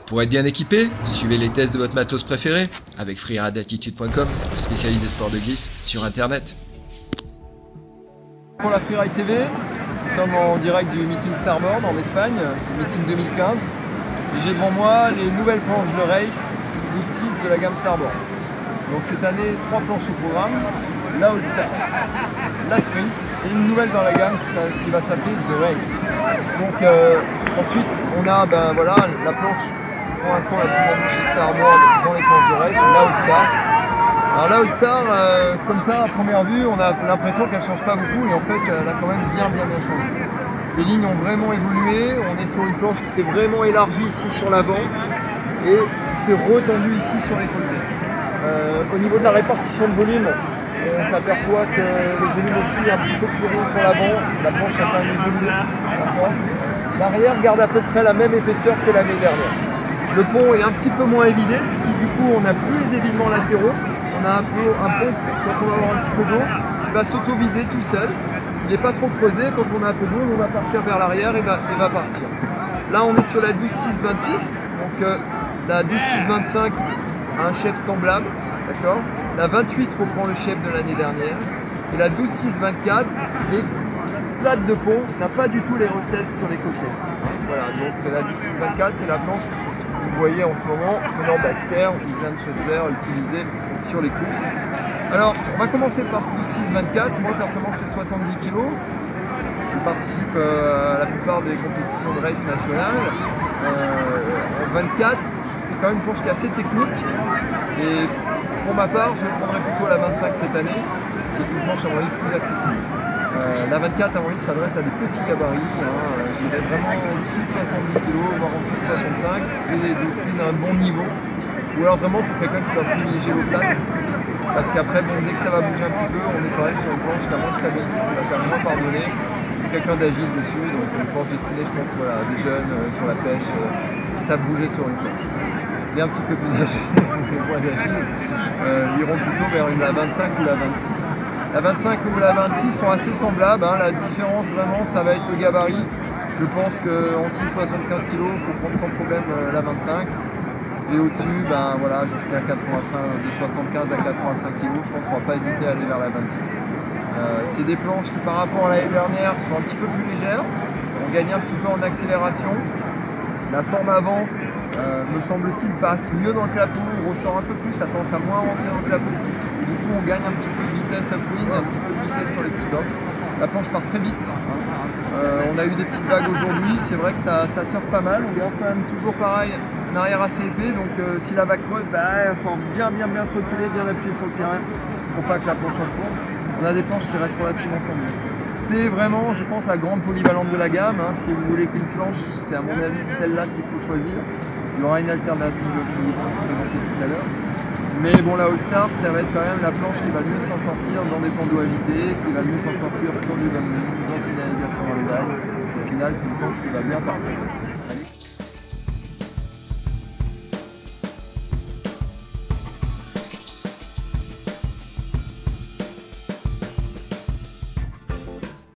Pour être bien équipé, suivez les tests de votre matos préféré avec freerideattitude.com, le spécialiste des sports de glisse sur internet. Pour la Freeride TV, nous sommes en direct du meeting Starboard en Espagne, meeting 2015. Et j'ai devant moi les nouvelles planches de race 12-6 de la gamme Starboard. Donc cette année, 3 planches au programme, la All-Star, la Sprint et une nouvelle dans la gamme qui va s'appeler The Race. Donc ensuite, on a la planche pour l'instant la plus vendue chez Starboard dans les planches de race, la All-Star. Alors la All-Star, comme ça à première vue, on a l'impression qu'elle ne change pas beaucoup et en fait elle a quand même bien changé. Les lignes ont vraiment évolué, on est sur une planche qui s'est vraiment élargie ici sur l'avant et qui s'est retendue ici sur les côtés. Au niveau de la répartition de volume, on s'aperçoit que le volume aussi est un petit peu plus rond sur l'avant, la planche a quand même évolué. L'arrière garde à peu près la même épaisseur que l'année dernière. Le pont est un petit peu moins évidé, ce qui du coup on a plus les évidements latéraux. On a un pont, quand on va avoir un petit peu d'eau, qui va s'auto-vider tout seul. Il n'est pas trop creusé, quand on a un peu d'eau, on va partir vers l'arrière et va partir. Là on est sur la 12-6-26, donc la 12-6-25 a un chef semblable, d'accord. La 28 reprend le chef de l'année dernière, et la 12-6-24 est plate de pont, n'a pas du tout les recesses sur les côtés. Voilà, donc c'est la 12-6-24, c'est la planche que vous voyez en ce moment, venant Baxter, Glenn Schutzer, utilisée sur les courses. Alors, on va commencer par ce 12-6-24. Moi, personnellement, je fais 70 kg. Je participe à la plupart des compétitions de race nationales. En 24, c'est quand même une planche qui est assez technique. Et pour ma part, je prendrais plutôt la 25 cette année, qui est une planche à mon avis plus accessible. La 24 à mon avis s'adresse à des petits gabarits, j'irais vraiment au-dessus de 70 kg, voire en dessous de 65, et des filles d'un bon niveau, ou alors vraiment pour quelqu'un qui va privilégier l'eau plate, parce qu'après, bon, dès que ça va bouger un petit peu, on est quand même sur une planche qui a moins de stabilité, qui va faire moins pardonner, quelqu'un d'agile dessus, donc une planche destinée, je pense, voilà, à des jeunes pour la pêche, qui savent bouger sur une planche. Et un petit peu plus âgés, moins agiles, iront plutôt vers la 25 ou la 26. La 25 ou la 26 sont assez semblables, hein. La différence vraiment ça va être le gabarit. Je pense qu'en dessous de 75 kg, il faut prendre sans problème la 25. Et au-dessus, voilà, jusqu'à 85, de 75 à 85 kg, je pense qu'on ne va pas hésiter à aller vers la 26. C'est des planches qui par rapport à l'année dernière sont un petit peu plus légères. On gagne un petit peu en accélération. La forme avant, me semble-t-il, passe mieux dans le clapot, on ressort un peu plus, ça tendance à moins rentrer dans le clapot. Et du coup on gagne un petit peu de vitesse upwind, un petit peu de vitesse sur les petits docks. La planche part très vite. On a eu des petites vagues aujourd'hui, c'est vrai que ça surfe pas mal, on garde quand même toujours pareil, un arrière assez épais, donc si la vague creuse, il faut bien se reculer, bien appuyer sur le terrain pour pas que la planche enfourne. On a des planches qui restent relativement tendues. C'est vraiment, je pense, la grande polyvalente de la gamme, hein. Si vous voulez qu'une planche, c'est à mon avis celle-là qu'il faut choisir. Il y aura une alternative que je vais vous présenter tout à l'heure. Mais bon, la All-Star, ça va être quand même la planche qui va le mieux s'en sortir dans des ponts d'eau agités, qui va le mieux s'en sortir sur du bumping, dans une navigation dans les vagues. Au final, c'est une planche qui va bien partir.